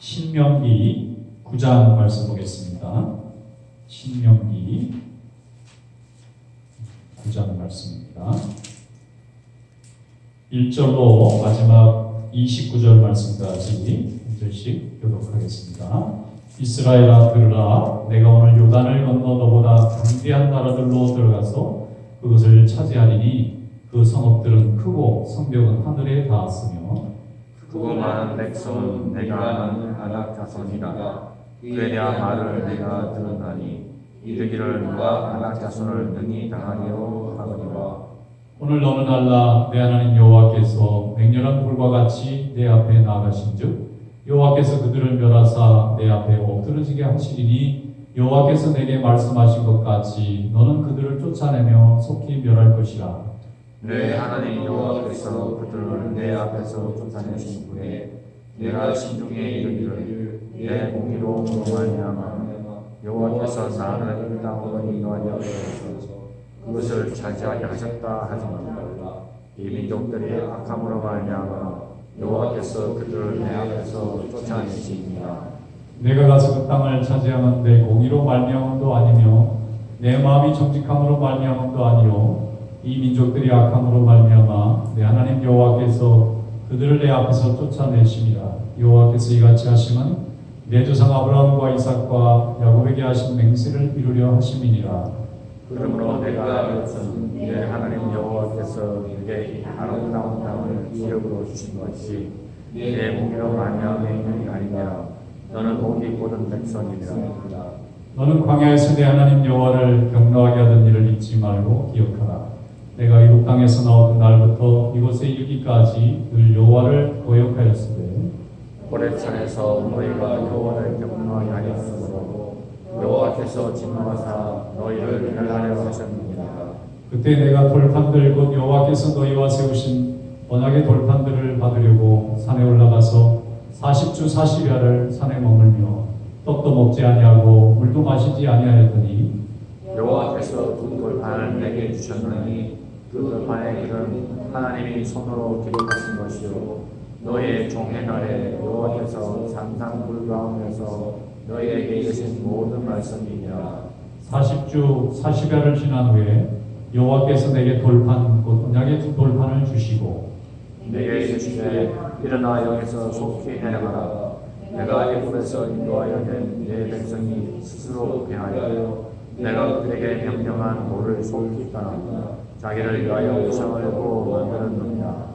신명기 9장 말씀 보겠습니다. 신명기 9장 말씀입니다. 1절로 마지막 29절 말씀까지 한 절씩 교독하겠습니다. 이스라엘아 들으라. 내가 오늘 요단을 건너 너보다 강대한 나라들로 들어가서 그것을 차지하리니 그 성읍들은 크고 성벽은 하늘에 닿았으며 크고 많은 백성은 내가 아는 아낙 자손이라. 그에 대한 말을 내가 들었나니 이르기를 누가 아낙 자손을 능히 당하리요 하거니와. 오늘 어느 날라 내 하나님 여호와께서 맹렬한 불과 같이 내 앞에 나아가신즉 여호와께서 그들을 멸하사 내 앞에 엎드러지게 하시리니 여호와께서 내게 말씀하신 것 같이 너는 그들을 쫓아내며 속히 멸할 것이라. 내 하나님 여호와께서 그들을 내 앞에서 쫓아내신 후에 내가 신중에 이르기를 내 공의로움으로 말미암아 여호와께서 나를 이 땅으로 인도하려 하셔서 그것을 차지하게 하셨다 하지만 이 민족들이 악함으로 말미암아 여호와께서 그들을 내 앞에서 쫓아내시니라. 내가 가서 그 땅을 차지하면 내 공의로 말미암음도 아니며 내 마음이 정직함으로 말미암음도 아니요 이 민족들이 악함으로 말미암아 내 하나님 여호와께서 그들을 내 앞에서 쫓아내심이라. 여호와께서 이같이 하심은 내 조상 아브라함과 이삭과 야곱에게 하신 맹세를 이루려 하심이니라. 그러므로 내가 이것은 내 하나님 여호와께서 내게 이 아름다운 땅을 기업으로 주신 것이 내 공의로 말미암음이 아니냐. 너는 복이 모든 백성이니라. 너는 광야에서 내 하나님 여호와를 경노하게 하던 일을 잊지 말고 기억하라. 내가 이국 땅에서 나오던 날부터 이곳에 이르기까지 늘 여호와를 거역하였으되 호렙산에서 너희가 여호와를 경노하게 하였으므로 여호와께서 진노하사 너희를 멸하려 하셨느니라. 그때 내가 돌판들 곧 여호와께서 너희와 세우신 언약의 돌판들을 받으려고 산에 올라가서 40주 40야를 산에 머물며 떡도 먹지 아니하고 물도 마시지 아니하였더니 여호와께서 두 돌판을 내게 주셨느니 그 돌판의 길은 하나님이 손으로 기록하신 것이요 너희의 종의 날에 여호와께서 산상 가운데서 너희에게 이르신 모든 말씀이니라. 40주 40야를 지난 후에 여호와께서 내게 돌판 곧 언약의 두 돌판을 주시고 내게 이르시되 일어나 여기서 속히 행하라. 내가 애굽에서 인도하여 낸 내 백성이 스스로 행하여 내가 그들에게 명령한 도를 속히 떠나 자기를 위하여 우상을 보고 만들었느니라.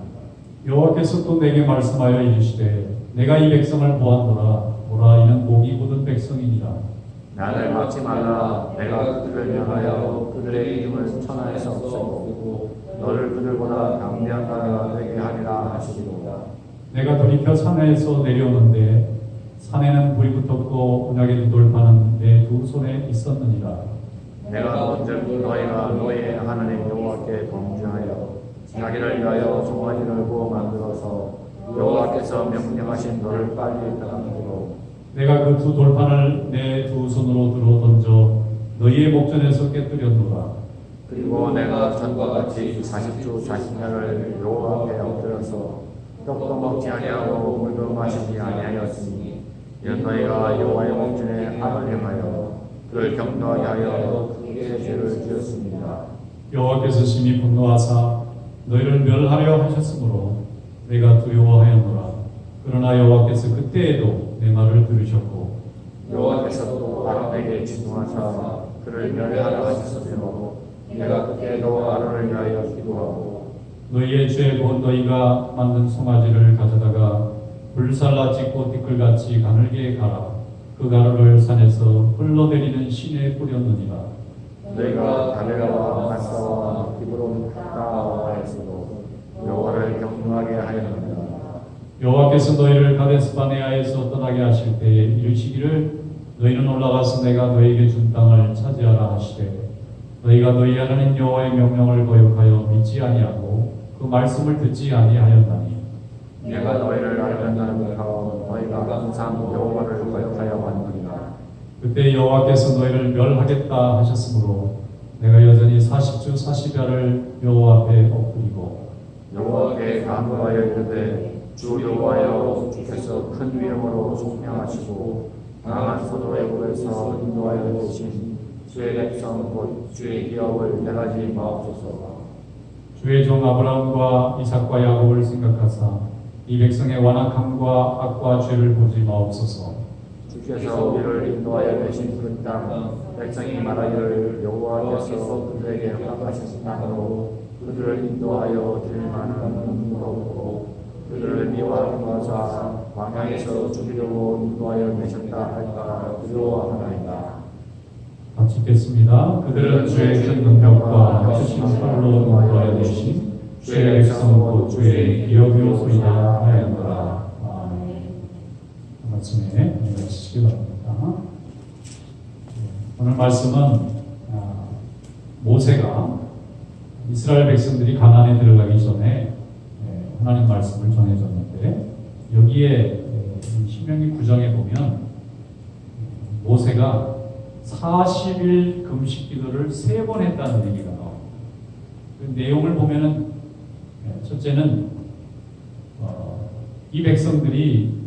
여호와께서 또 내게 말씀하여 이르시되 내가 이 백성을 보았노라. 보라 이는 목이 굳은 백성이니라. 나를 막지 말라. 내가 그들을 명하여 그들의 이름을 천하에서 없애고 너를 그들보다 강대한 나라가 되게 하리라 하시리로다. 내가 돌이켜 산에서 내려오는데 산에는 불이 붙었고 언약의 두 돌판은 내 두 손에 있었느니라. 내가 본즉 너희가 너희의 하나님 여호와께 범죄하여 자기를 위하여 송아지를 구워 만들어서 여호와께서 명령하신 너를 빨리 떠나기로 내가 그 두 돌판을 내 두 손으로 들어 던져 너희의 목전에서 깨뜨렸노라. 그리고 내가 전과 같이 40주 40야를 여호와 앞에 엎드려서 떡도 먹지 아니하고 물도 마시지 아니하였으니 이는 너희가 여호와의 목전에 악을 행하여 그를 경노하게 하여 크게 죄를 지었습니다. 여호와께서 심히 분노하사 너희를 멸하려 하셨으므로 내가 두려워하였노라. 그러나 여호와께서 그때에도 내 말을 들으셨고 여호와께서 또 아론에게 진노하사 그를 멸하려 하셨으므로 내가 그때에도 아론을 위하여 기도하고 너희의 죄 곧 너희가 만든 송아지를 가져다가 불살라 찢고 티끌같이 가늘게 갈아 그 가루를 산에서 흘러내리는 시내에 뿌렸느니라. 너희가 다메라와 마사와 기브론 핫다와에서도 여호와를 경노하게 하였느니라. 여호와께서 너희를 가데스바네아에서 떠나게 하실 때에 이르시기를 너희는 올라가서 내가 너희에게 준 땅을 차지하라 하시되 너희가 너희 하나님 여호와의 명령을 거역하여 믿지 아니하고 그 말씀을 듣지 아니하였나니 내가 너희를 알던 날부터 너희가 항상 여호와를 거역하여 왔느니라. 그때 여호와께서 너희를 멸하겠다 하셨으므로 내가 여전히 40주 40야를 여호와 앞에 엎드리고 여호와께 간구하여 이르되 주 여호와여 주께서 큰 위엄으로 속량하시고 강한 소노의 물에서 인도하여 계신 주의 백성 곧 주의 기업을 내가지 마옵소서. 주의 종 아브라함과 이삭과 야곱을 생각하사 이 백성의 완악함과 악과 죄를 보지 마옵소서. 주께서 우리를 인도하여 계신 그 땅 백성이 말하기를 여호와께서 그들에게 허락하신 땅으로 그들을 인도하여 들 만한 눈도 없고 그들을 미워하는 자가 광야에서 죽이려고 인도하여 내셨다 할까 두려워하나이다. 같이 읽겠습니다. 그들은 주의 큰 능력과 크신 팔로 인도하여 내신 주의 백성 곧 주의 기업이요 소이다 하였노라. 말씀에 주시기 바랍니다. 오늘 말씀은 모세가 이스라엘 백성들이 가나안에 들어가기 전에 하나님 말씀을 전해줬는데 여기에 신명기 9장에 보면 모세가 40일 금식 기도를 3번 했다는 얘기가 나옵니다. 그 내용을 보면은 첫째는 이 백성들이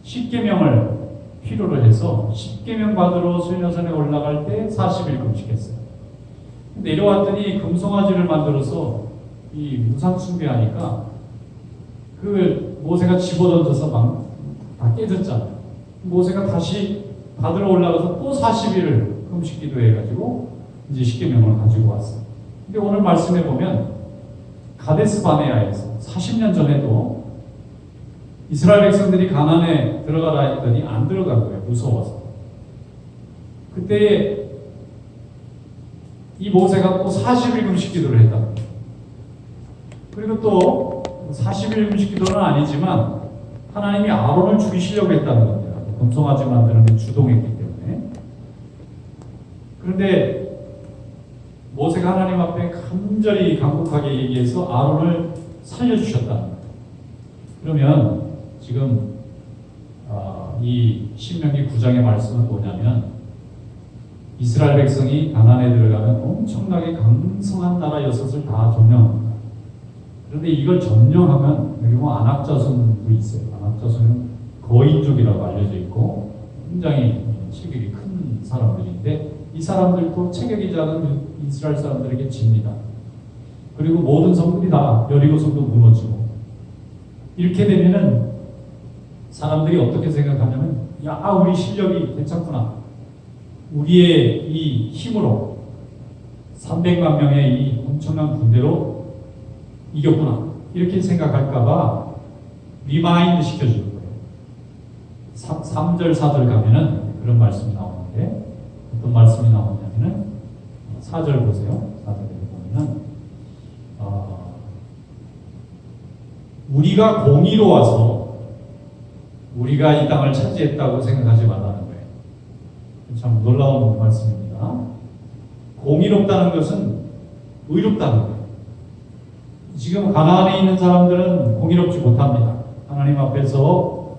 10계명을 필요로 해서 10계명 받으러 수인여산에 올라갈 때 40일 금식했어요. 내려왔더니 금송아지를 만들어서 이 우상 숭배하니까 그 모세가 집어던져서 막 다 깨졌잖아요. 모세가 다시 받으러 올라가서 또 40일을 금식 기도해가지고 이제 10계명을 가지고 왔어요. 근데 오늘 말씀에 보면 가데스 바네아에서 40년 전에도 이스라엘 백성들이 가나안에 들어가라 했더니 안 들어간 거예요. 무서워서. 그때 이 모세가 또 40일 금식 기도를 했다. 그리고 또 40일 금식 기도는 아니지만 하나님이 아론을 죽이시려고 했다는 겁니다. 금송아지 만드는 데 주동했기 때문에. 그런데 모세가 하나님 앞에 간절히 간곡하게 얘기해서 아론을 살려주셨다는 거예요. 그러면 지금 이 신명기 9장의 말씀은 뭐냐면 이스라엘 백성이 가나안에 들어가면 엄청나게 강성한 나라였을 다 점령합니다. 그런데 이걸 점령하면 여기 뭐 안악자손도 있어요. 안악자손은 거인족이라고 알려져 있고 굉장히 체격이 큰 사람들인데 이 사람들도 체격이 작은 이스라엘 사람들에게 집니다. 그리고 모든 성들이 다 여리고성도 무너지고 이렇게 되면은 사람들이 어떻게 생각하냐면 야 우리 실력이 괜찮구나. 우리의 이 힘으로 300만 명의 이 엄청난 군대로 이겼구나. 이렇게 생각할까봐 리마인드 시켜주는 거예요. 3절, 4절 가면은 그런 말씀이 나오는데 어떤 말씀이 나오냐면은 4절 보세요. 4절에 보면은 우리가 공의로 와서 우리가 이 땅을 차지했다고 생각하지 말라는 거예요. 참 놀라운 말씀입니다. 공의롭다는 것은 의롭다는 거예요. 지금 가나안에 있는 사람들은 공의롭지 못합니다. 하나님 앞에서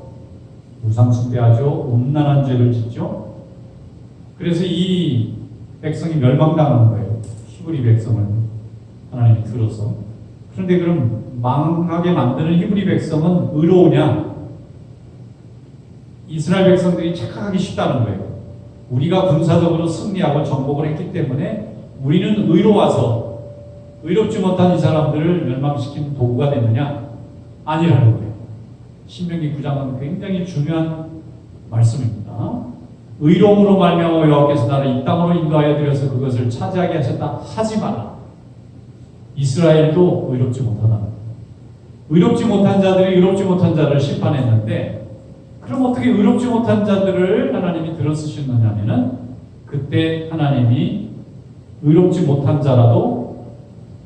우상 숭배하죠. 음란한 죄를 짓죠. 그래서 이 백성이 멸망당하는 거예요. 히브리 백성을 하나님이 들어서. 그런데 그럼 망하게 만드는 히브리 백성은 의로우냐? 이스라엘 백성들이 착각하기 쉽다는 거예요. 우리가 군사적으로 승리하고 정복을 했기 때문에 우리는 의로워서 의롭지 못한 이 사람들을 멸망시키는 도구가 됐느냐? 아니라는 거예요. 신명기 9장은 굉장히 중요한 말씀입니다. 의로움으로 말미암아 여호와께서 나를 이 땅으로 인도하여 드려서 그것을 차지하게 하셨다 하지 마라. 이스라엘도 의롭지 못하다. 의롭지 못한 자들이 의롭지 못한 자를 심판했는데 그럼 어떻게 의롭지 못한 자들을 하나님이 들어쓰셨느냐면은 그때 하나님이 의롭지 못한 자라도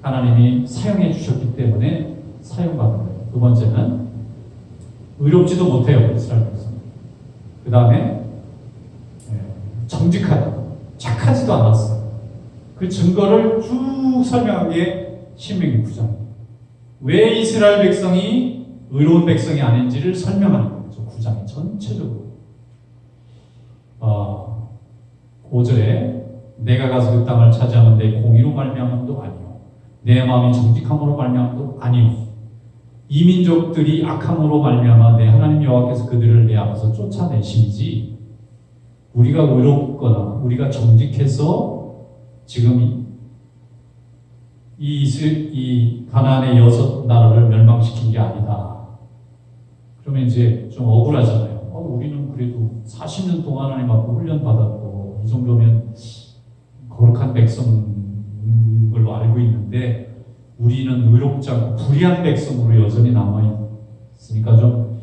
하나님이 사용해 주셨기 때문에 사용받는 거예요. 두 번째는 의롭지도 못해요. 이스라엘 백성. 그 다음에 정직하다. 착하지도 않았어요. 그 증거를 쭉 설명한 게 신명기 9장. 왜 이스라엘 백성이 의로운 백성이 아닌지를 설명하는 거죠. 9장이 전체적으로. 5절에 내가 가서 그 땅을 차지하면 내 공의로 말미암음도 아니요 내 마음이 정직함으로 말미암음도 아니요 이 민족들이 악함으로 말미암아 내 하나님 여호와께서 그들을 내 앞에서 쫓아내심이지 우리가 의롭거나 우리가 정직해서 지금 이 가나안의 6나라를 멸망시킨 게 아니다. 그러면 이제 좀 억울하잖아요. 우리는 그래도 40년 동안 하나님 앞에 훈련 받았고 이 정도면 거룩한 백성인 걸로 알고 있는데 우리는 의롭지 않고 불의한 백성으로 여전히 남아있으니까 좀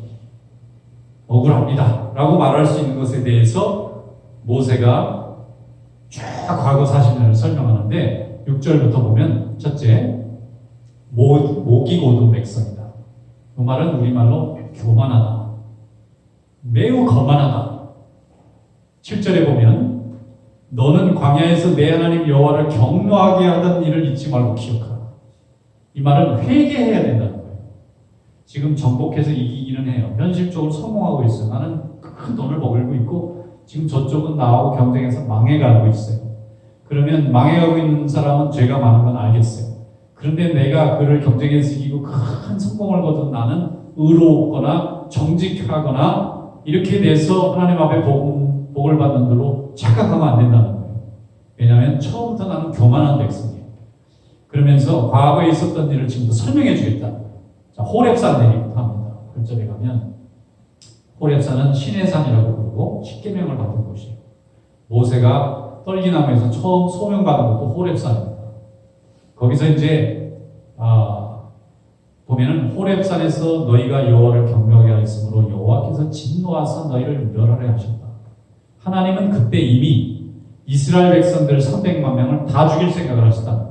억울합니다 라고 말할 수 있는 것에 대해서 모세가 쫙 과거 40년을 설명하는데 6절부터 보면 첫째, 목이 고든 백성이다. 그 말은 우리말로 교만하다. 매우 거만하다. 7절에 보면 너는 광야에서 내 하나님 여호와를 경노하게 하던 일을 잊지 말고 기억하라. 이 말은 회개해야 된다는 거예요. 지금 정복해서 이기기는 해요. 현실적으로 성공하고 있어요. 나는 큰 돈을 벌고 있고 지금 저쪽은 나하고 경쟁해서 망해가고 있어요. 그러면 망해가고 있는 사람은 죄가 많은 건 알겠어요. 그런데 내가 그를 경쟁해서 이기고 큰 성공을 거둔 나는 의롭거나 정직하거나 이렇게 돼서 하나님 앞에 복을 받는 대로 착각하면 안 된다는 거예요. 왜냐하면 처음부터 나는 교만한 백성이에요. 그러면서 과거에 있었던 일을 지금부터 설명해 주겠다. 자, 호렙산 내리부터 합니다. 1절에 가면 호렙산은 신의 산이라고 부르고 십계명을 받은 곳이에요. 모세가 떨기나무에서 처음 소명받은 것도 호렙산입니다. 거기서 이제 보면은 호렙산에서 너희가 여호와를 경배하게 하였으므로 여호와께서 진노하사 너희를 멸하려 하셨다. 하나님은 그때 이미 이스라엘 백성들 300만 명을 다 죽일 생각을 하셨다.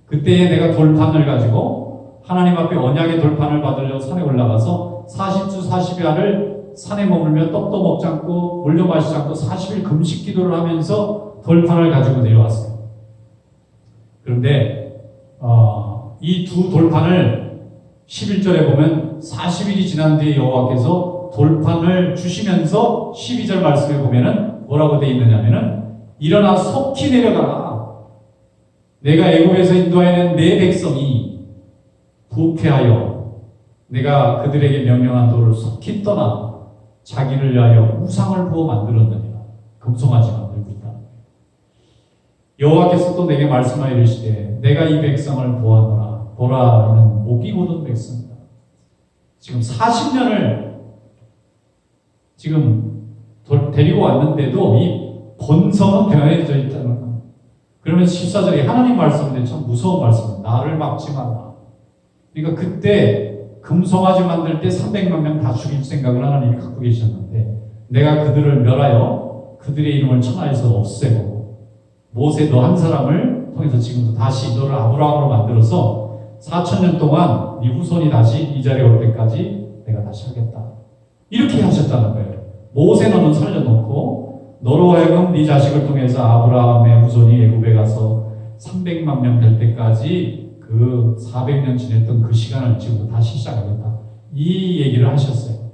그때에 내가 돌판을 가지고 하나님 앞에 언약의 돌판을 받으려 산에 올라가서 40주 40야를 산에 머물며 떡도 먹지 않고 물도 마시지 않고 40일 금식 기도를 하면서 돌판을 가지고 내려왔어요. 그런데 이 두 돌판을 11절에 보면 40일이 지난 뒤에 여호와께서 돌판을 주시면서 12절 말씀에 보면은 뭐라고 되어 있느냐면은 일어나 속히 내려가라. 내가 애굽에서 인도하여낸 내 백성이 부패하여 내가 그들에게 명령한 도를 속히 떠나 자기를 위하여 우상을 부어 만들었느니라. 금송아지 만들고 있다. 여호와께서 또 내게 말씀하여 이르시되 내가 이 백성을 보아노라. 보라, 이는 목이 고든 백성이다. 지금 40년을 지금 데리고 왔는데도 이 본성은 변해져 있다는 거예요. 그러면 14절에 하나님 말씀인데 참 무서운 말씀입니다. 나를 막지 마라. 그러니까 그때 금송아지 만들 때 300만 명 다 죽일 생각을 하나님이 갖고 계셨는데 내가 그들을 멸하여 그들의 이름을 천하에서 없애고 모세 너 한 사람을 통해서 지금도 다시 너를 아브라함으로 만들어서 4,000년 동안 네 후손이 다시 이 자리에 올 때까지 내가 다시 하겠다. 이렇게 하셨다는 거예요. 모세 너는 살려놓고 너로 하여금 네 자식을 통해서 아브라함의 후손이 애굽에 가서 300만 명 될 때까지 그 400년 지냈던 그 시간을 지금부터 다시 시작하겠다. 이 얘기를 하셨어요.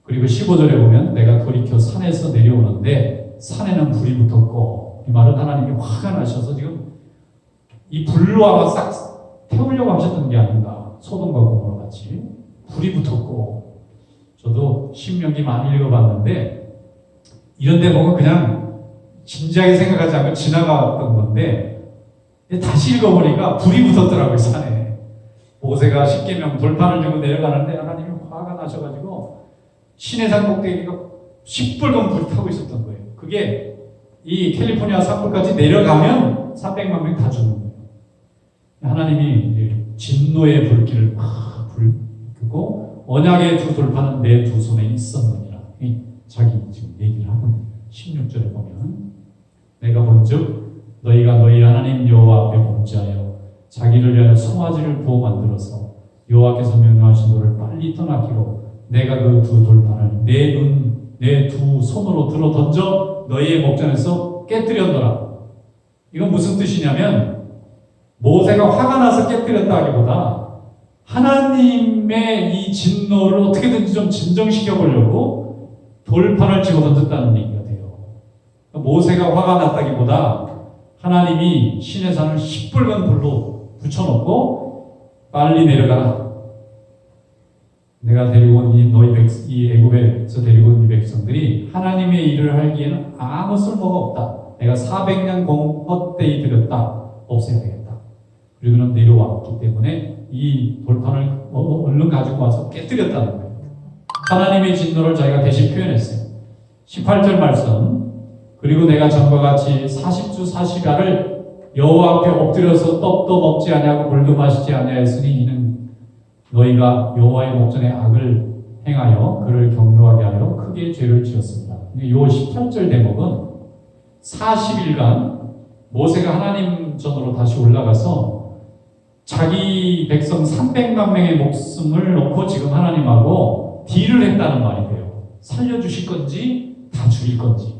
그리고 15절에 보면 내가 돌이켜 산에서 내려오는데 산에는 불이 붙었고 이 말은 하나님이 화가 나셔서 지금 이 불로 아마 싹 태우려고 하셨던 게 아닌가. 소돔과 고모라 같이 불이 붙었고 저도 신명기 많이 읽어봤는데 이런 데 보면 그냥 진지하게 생각하지 않고 지나갔던 건데 다시 읽어보니까 불이 붙었더라고요. 산에 모세가 십계명 돌판을 들고 내려가는데 하나님이 화가 나셔가지고 시내산 꼭대기가 시뻘건 불이 타고 있었던 거예요. 그게 이 캘리포니아 산불까지 내려가면 300만 명이 다 죽는 거예요. 하나님이 이제 진노의 불길을 막 불고 언약의 두 돌판은 내 두 손에 있었느니라. 자기 지금 얘기를 하는 16절에 보면 내가 본즉 너희가 너희 하나님 여호와 앞에 범죄하여 자기를 위하여 송아지를 부어 만들어서 여호와께서 명령하신 도를 빨리 떠나기로 내가 그 두 돌판을 내 두 손으로 들어 던져 너희의 목전에서 깨뜨렸노라. 이건 무슨 뜻이냐면 모세가 화가 나서 깨뜨렸다 하기보다 하나님의 이 진노를 어떻게든지 좀 진정시켜 보려고 돌판을 집어 던졌다는 얘기가 돼요. 모세가 화가 났다기보다 하나님이 시내산을 시뻘건 불로 붙여놓고 빨리 내려가라. 내가 데리고 온 이 애굽에서 데리고 온 이 백성들이 하나님의 일을 하기에는 아무 쓸모가 없다. 내가 400년 헛되이 들였다. 없애야 되겠다. 그리고는 내려왔기 때문에 이 돌판을 얼른 가지고 와서 깨뜨렸다는 거예요. 하나님의 진노를 자기가 대신 표현했어요. 18절 말씀. 그리고 내가 전과 같이 40주 40야를 여호와 앞에 엎드려서 떡도 먹지 아니하고 물도 마시지 아니하였으니 이는 너희가 여호와의 목전에 악을 행하여 그를 경노하게 하여 크게 죄를 지었습니다. 이 18절 대목은 40일간 모세가 하나님 전으로 다시 올라가서 자기 백성 300만 명의 목숨을 놓고 지금 하나님하고 딜을 했다는 말이 돼요. 살려주실 건지 다 죽일 건지.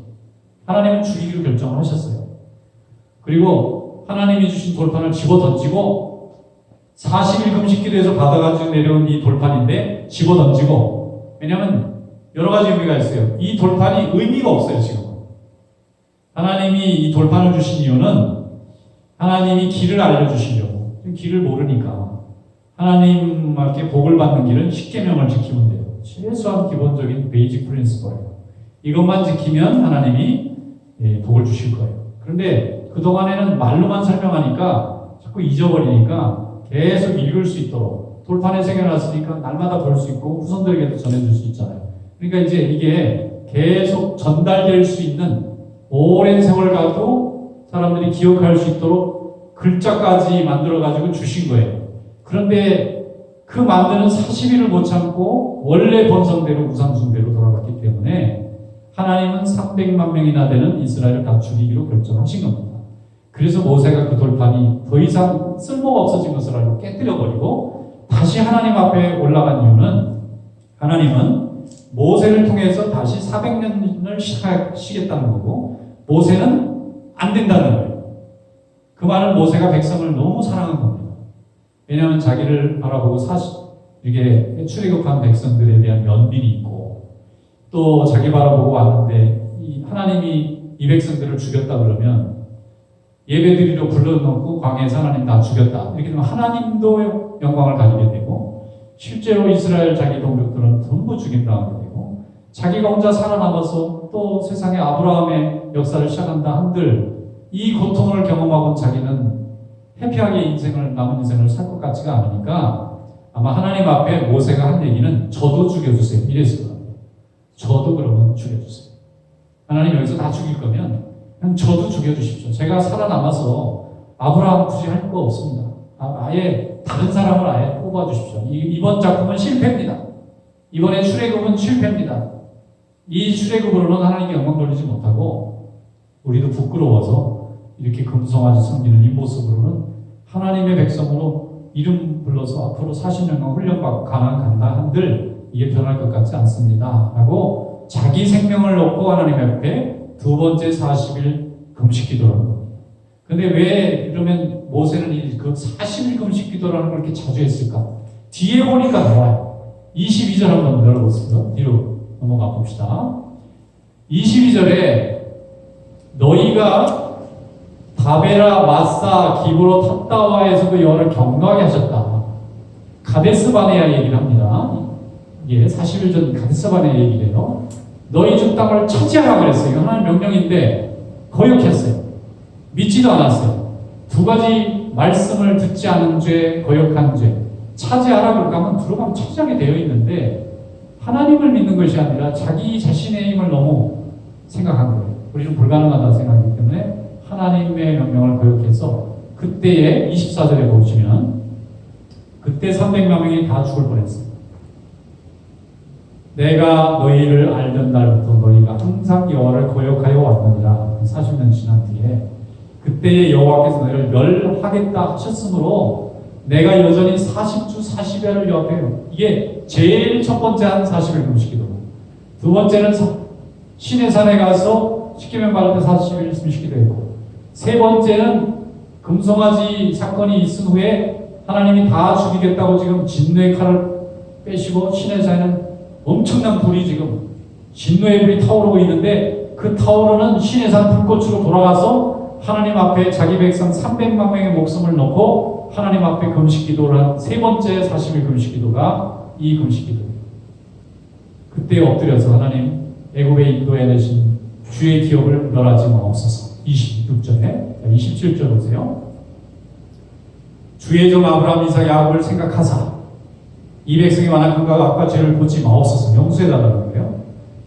하나님은 죽이기로 결정을 하셨어요. 그리고 하나님이 주신 돌판을 집어 던지고 40일 금식 기도에서 받아가지고 내려온 이 돌판인데 집어 던지고, 왜냐하면 여러 가지 의미가 있어요. 이 돌판이 의미가 없어요. 지금 하나님이 이 돌판을 주신 이유는 하나님이 길을 알려주시려고. 길을 모르니까 하나님께 복을 받는 길은 십계명을 지키면 돼요. 최소한 기본적인 베이직 프린시플이에요. 이것만 지키면 하나님이 복을 주실 거예요. 그런데 그동안에는 말로만 설명하니까 자꾸 잊어버리니까 계속 읽을 수 있도록 돌판에 새겨놨으니까 날마다 볼 수 있고 후손들에게도 전해줄 수 있잖아요. 그러니까 이제 이게 계속 전달될 수 있는 오랜 세월 가도 사람들이 기억할 수 있도록 글자까지 만들어가지고 주신 거예요. 그런데 그 만드는 40일을 못 참고 원래 본성대로 우상숭배로 돌아갔기 때문에 하나님은 300만 명이나 되는 이스라엘을 다 죽이기로 결정하신 겁니다. 그래서 모세가 그 돌판이 더 이상 쓸모가 없어진 것을 알고 깨뜨려버리고 다시 하나님 앞에 올라간 이유는 하나님은 모세를 통해서 다시 400년을 쉬겠다는 거고 모세는 안 된다는 거예요. 그 말은 모세가 백성을 너무 사랑한 겁니다. 왜냐하면 자기를 바라보고 이게 출애굽한 백성들에 대한 연민이 있고 또 자기 바라보고 왔는데 하나님이 이 백성들을 죽였다 그러면 예배드리러 불러놓고 광야에서 하나님 다 죽였다. 이렇게 되면 하나님도 영광을 가지게 되고 실제로 이스라엘 자기 동족들은 전부 죽임당하게 되고 자기가 혼자 살아남아서 또 세상에 아브라함의 역사를 시작한다 한들 이 고통을 경험하고 자기는 해피하게 남은 인생을 살 것 같지가 않으니까 아마 하나님 앞에 모세가 한 얘기는 저도 죽여주세요. 이랬을 거예요. 저도 그러면 죽여주세요. 하나님 여기서 다 죽일 거면 그냥 저도 죽여주십시오. 제가 살아남아서 아브라함 굳이 할 거 없습니다. 아예 다른 사람을 아예 뽑아주십시오. 이번 작품은 실패입니다. 이번에 출애굽은 실패입니다. 이 출애굽으로는 하나님께 영광 돌리지 못하고 우리도 부끄러워서 이렇게 금송아지 섬기는 이 모습으로는 하나님의 백성으로 이름 불러서 앞으로 40년간 훈련받고 가나안 간다 한들 이게 변할 것 같지 않습니다. 하고 자기 생명을 놓고 하나님 앞에 두 번째 40일 금식 기도를 하는 겁니다. 근데 왜 그러면 모세는 그 40일 금식 기도라는 걸 이렇게 자주 했을까? 뒤에 보니까 나와요. 22절 한번 열어보세요. 뒤로 넘어가 봅시다. 22절에 너희가 다베라, 마사, 기브로, 탑다와에서 그 여호와를 경노하게 하셨다. 가데스바네아 얘기를 합니다. 예, 40일 전 가데스바네아 얘기래요. 너희 주 땅을 차지하라 그랬어요. 하나님 명령인데 거역했어요. 믿지도 않았어요. 두 가지 말씀을 듣지 않은 죄, 거역한 죄. 차지하라 그럴까 하면 들어가면 차지하게 되어 있는데 하나님을 믿는 것이 아니라 자기 자신의 힘을 너무 생각한 거예요. 우리는 불가능하다 생각하기 때문에 하나님의 명령을 거역해서 그때에 24절에 보시면 그때 300만 명이 다 죽을 뻔했습니다. 내가 너희를 알던 날부터 너희가 항상 여호와를 거역하여 왔느니라. 40년 지난 뒤에 그때의 여호와께서 너희를 멸하겠다 하셨으므로 내가 여전히 40주 40야를 여호와께요. 이게 제일 첫 번째 한 40일 금식기도고 두 번째는 시내산에 가서 십계명 받을 때 40일 금식기도 했고 세 번째는 금송아지 사건이 있은 후에 하나님이 다 죽이겠다고 지금 진노의 칼을 빼시고 시내산에는 엄청난 불이 지금 진노의 불이 타오르고 있는데 그 타오르는 시내산 불꽃으로 돌아가서 하나님 앞에 자기 백성 300만 명의 목숨을 놓고 하나님 앞에 금식 기도를 한 세 번째 40일 금식 기도가 이 금식 기도입니다. 그때 엎드려서 하나님 애굽에 인도해 내신 주의 기업을 멸하지 마옵소서. 26절에 27절 보세요. 주의 종 아브라함 이삭 야곱을 생각하사 이 백성의 완악함과 악과 죄를 보지 마옵소서. 용서해달라는 거예요.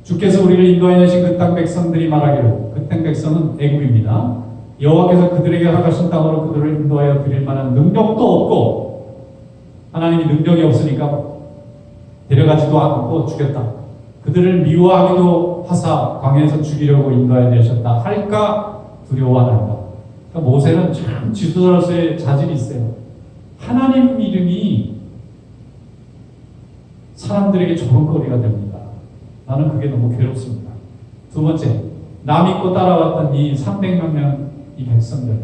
주께서 우리를 인도해 내신 그 땅 백성들이 말하기를 그 땅 백성은 애굽입니다. 여호와께서 그들에게 허락하신 땅으로 그들을 인도하여 드릴 만한 능력도 없고 하나님이 능력이 없으니까 데려가지도 않고 죽였다. 그들을 미워하기도 하사 광야에서 죽이려고 인도하여 내셨다 할까 두려워하나이다. 그러니까 모세는 참 지도자로서의 자질이 있어요. 하나님 이름이 사람들에게 조롱거리가 됩니다. 나는 그게 너무 괴롭습니다. 두 번째, 남 믿고 따라왔던 이 300만 명 이 백성들,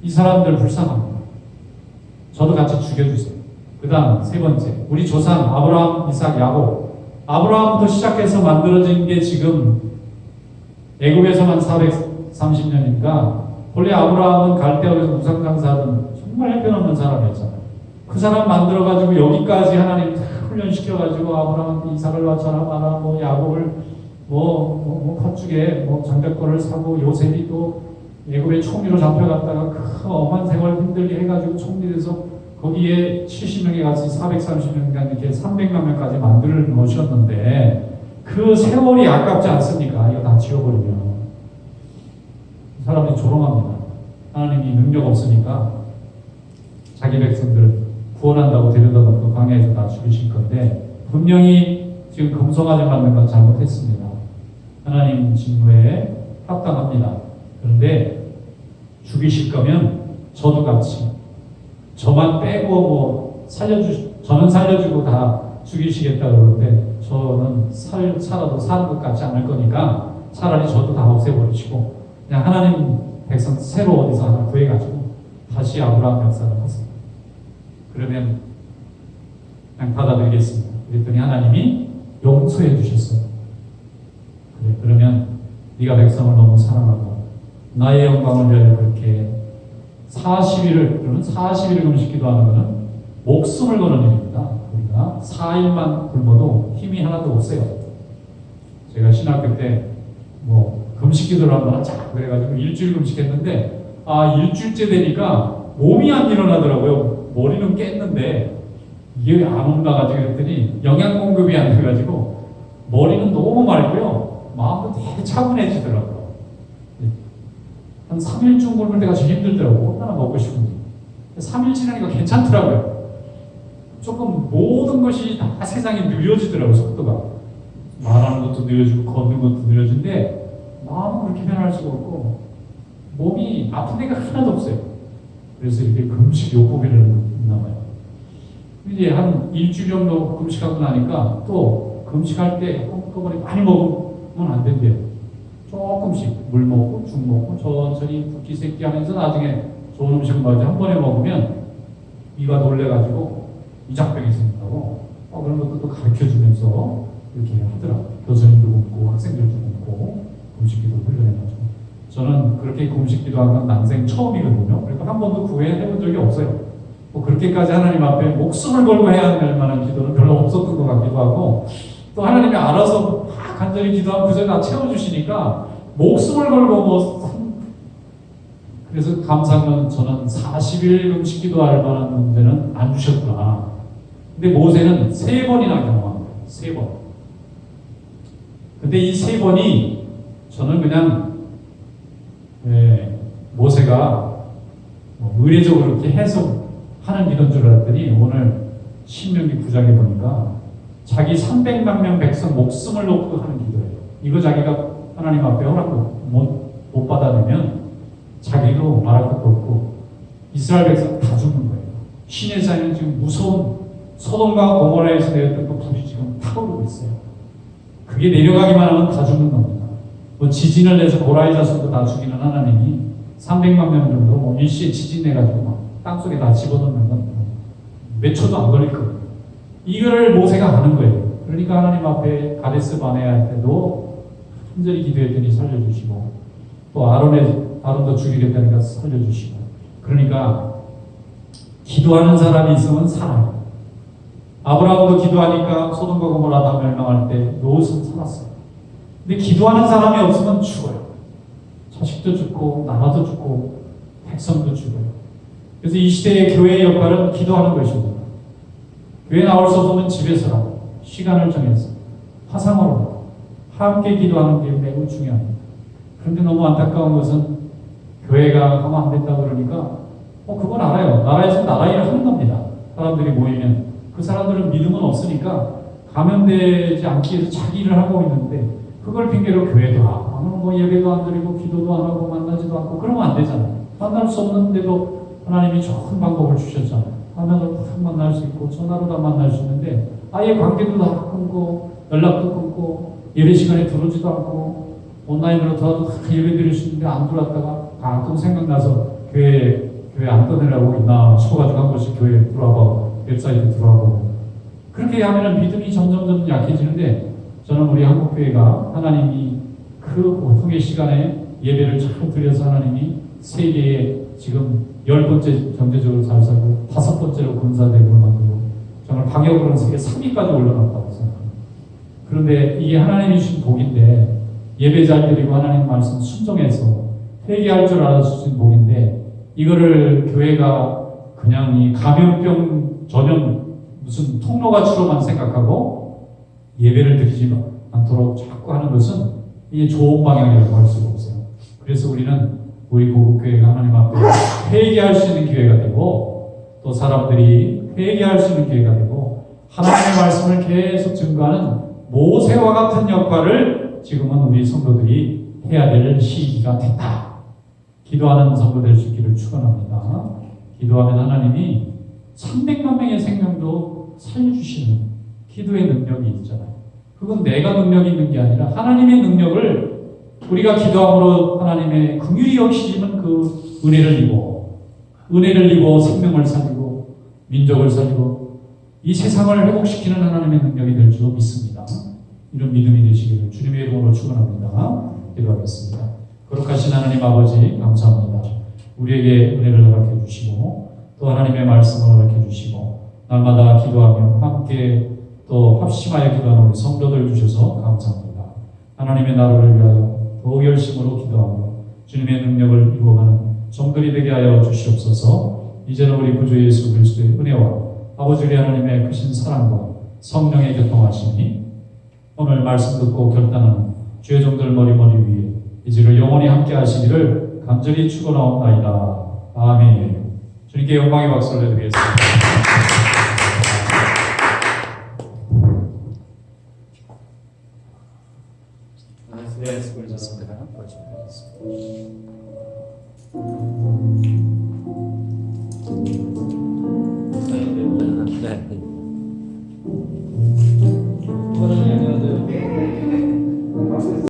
이 사람들 불쌍합니다. 저도 같이 죽여주세요. 그 다음 세 번째, 우리 조상 아브라함, 이삭, 야곱, 아브라함부터 시작해서 만들어진 게 지금 애굽에서만 430년이니까 본래 아브라함은 갈대아에서 우상 강사하던 정말 형편없는 사람이었잖아요. 그 사람 만들어가지고 여기까지 하나님 훈련시켜가지고 아브라함한테 이삭을 바쳐라 마라 뭐 야곱을 팥죽에 장작권을 사고 요셉이 또 애굽의 총리로 잡혀갔다가 그 엄한 생활 힘들게 해가지고 총리돼서 거기에 70명이 같이 430명간 이렇게 300만 명까지 만들어 놓으셨는데 그 세월이 아깝지 않습니까? 이거 다 지워버리면 사람들이 조롱합니다. 하나님이 능력 없으니까 자기 백성들 구원한다고 데려다 놓고 광야에서 다 죽이실 건데 분명히 지금 금송아지 만든 건 잘못했습니다. 하나님 진노에 합당합니다. 그런데 죽이실 거면 저도 같이 저만 빼고 저는 살려주고 다 죽이시겠다 그러는데 저는 살아도 사는 것 같지 않을 거니까 차라리 저도 다 없애버리시고 그냥 하나님 백성 새로 어디서 하나 구해가지고 다시 아브라함 역사를 하세요. 그러면 그냥 받아들이겠습니다. 그랬더니 하나님이 용서해 주셨어요. 그래, 그러면 네가 백성을 너무 사랑하고 나의 영광을 위하여 그렇게 40일을 금식 기도하는 것은 목숨을 거는 일입니다. 우리가 4일만 굶어도 힘이 하나도 없어요. 제가 신학교 때 금식 기도를 한번 하자 그래가지고 일주일 금식했는데 일주일째 되니까 몸이 안 일어나더라고요. 머리는 깼는데 이게 안 올라가지고 그랬더니 영양 공급이 안 돼가지고 머리는 너무 맑고요. 마음도 되게 차분해지더라고요. 한 3일쯤 굶을 때가 제일 힘들더라고요. 얼마나 먹고 싶은지. 3일 지나니까 괜찮더라고요. 조금 모든 것이 다 세상에 느려지더라고요. 속도가. 말하는 것도 느려지고 걷는 것도 느려진데 마음은 그렇게 변할 수가 없고 몸이 아픈 데가 하나도 없어요. 그래서 이렇게 금식 요법이라는 게 나와요. 이제 한 일주일 정도 금식하고 나니까 또 금식할 때 한꺼번에 많이 먹으면 안 된대요. 조금씩 물 먹고 죽 먹고 천천히 붓기 새끼 하면서 나중에 좋은 음식을 한 번에 먹으면 이가 놀래가지고 이작병이 생긴다고 그런 것도 또 가르쳐주면서 이렇게 하더라고요. 교수님도 굶고 학생들도 굶고 금식기도 훈련해가지고 저는 그렇게 금식기도 한 건 난생 처음이거든요. 그러니까 한 번도 구해본 적이 없어요. 그렇게까지 하나님 앞에 목숨을 걸고 해야 할 만한 기도는 별로 없었던 것 같기도 하고 또 하나님이 알아서 간절히 기도하면 그 전에 다 채워주시니까 목숨을 걸고 그래서 감사한 건 저는 40일 금식 기도할 만한 문제는 안 주셨구나. 근데 모세는 3번이나 경험합니다. 3번. 근데 이 3번이 저는 그냥 모세가 의례적으로 이렇게 해석하는 이런 줄 알았더니 오늘 신명기 9장에 보니까 자기 300만 명 백성 목숨을 놓고 하는 기도예요. 이거 자기가 하나님 앞에 허락을 못 받아내면 자기도 말할 것도 없고 이스라엘 백성 다 죽는 거예요. 시내산은 지금 무서운 소돔과 고모라에서 내렸던 그 불이 지금 타오르고 있어요. 그게 내려가기만 하면 다 죽는 겁니다. 지진을 내서 고라의 자손도 다 죽이는 하나님이 300만 명 정도 일시에 지진 내가지고 막 땅속에 다 집어넣는 건 몇 초도 안 걸릴 거예요. 이거를 모세가 아는 거예요. 그러니까 하나님 앞에 가데스 바네아 할 때도 간절히 기도했더니 살려주시고 또 아론도 죽이겠다니까 살려주시고 그러니까 기도하는 사람이 있으면 살아요. 아브라함도 기도하니까 소돔과 고모라 다 멸망할 때 롯은 살았어요. 근데 기도하는 사람이 없으면 죽어요. 자식도 죽고 나라도 죽고 백성도 죽어요. 그래서 이 시대의 교회의 역할은 기도하는 것입니다. 교회 나올 수 없으면 집에서라도 시간을 정해서 화상으로 함께 기도하는 게 매우 중요합니다. 그런데 너무 안타까운 것은 교회가 하면 안 된다 그러니까 그건 알아요. 나라에서 나라 일을 하는 겁니다. 사람들이 모이면 그 사람들은 믿음은 없으니까 감염되지 않기 위해서 자기 일을 하고 있는데 그걸 핑계로 교회도 하고 예배도 안 드리고 기도도 안 하고 만나지도 않고 그러면 안 되잖아요. 만날 수 없는데도 하나님이 좋은 방법을 주셨잖아요. 화면으로 다 만날 수 있고 전화로 다 만날 수 있는데 아예 관계도 다 끊고 연락도 끊고 예배 시간에 들어오지도 않고 온라인으로 들어도 다 예배 드릴 수 있는데 안 들어왔다가 가끔 생각나서 교회 안 떠내려고 있나 싶어가지고 한 번씩 교회 들어와봐 웹사이트 들어와보고 그렇게 하면 믿음이 점점 약해지는데 저는 우리 한국교회가 하나님이 그 고통의 시간에 예배를 잘 드려서 하나님이 세계에 지금 10번째 경제적으로 잘 살고 5번째로 군사대국을 만들고 정말 방역으로는 세계 3위까지 올라갔다고 생각합니다. 그런데 이게 하나님이 주신 복인데 예배 잘 드리고 하나님 말씀 순종해서 회개할 줄 알아주신 복인데 이거를 교회가 그냥 이 감염병 전염 무슨 통로가치로만 생각하고 예배를 드리지 않도록 자꾸 하는 것은 이게 좋은 방향이라고 할 수가 없어요. 그래서 우리는 우리 고국교회가 하나님 앞에 회개할 수 있는 기회가 되고 또 사람들이 회개할 수 있는 기회가 되고 하나님의 말씀을 계속 증거하는 모세와 같은 역할을 지금은 우리 성도들이 해야 될 시기가 됐다. 기도하는 성도 될 수 있기를 축원합니다. 기도하면 하나님이 300만 명의 생명도 살려주시는 기도의 능력이 있잖아요. 그건 내가 능력이 있는 게 아니라 하나님의 능력을 우리가 기도함으로 하나님의 긍휼히 여기시는 그 은혜를 입어 생명을 살리고 민족을 살리고 이 세상을 회복시키는 하나님의 능력이 될 줄 믿습니다. 이런 믿음이 되시기를 주님의 이름으로 축원합니다. 기도하겠습니다. 거룩하신 하나님 아버지 감사합니다. 우리에게 은혜를 허락해 주시고 또 하나님의 말씀을 허락해 주시고 날마다 기도하며 함께 또 합심하여 기도하는 우리 성도들 주셔서 감사합니다. 하나님의 나라를 위하여 더 열심으로 기도하며 주님의 능력을 이루어가는 종들이 되게 하여 주시옵소서. 이제는 우리 구주 예수 그리스도의 은혜와 아버지 우리 하나님의 크신 사랑과 성령의 교통하심이 오늘 말씀 듣고 결단하는 주의 종들 머리머리 위에 이제로 영원히 함께 하시기를 간절히 축원하옵나이다. 아멘. 주님께 영광의 박수를 드리겠습니다. 네, 수고하셨습니다.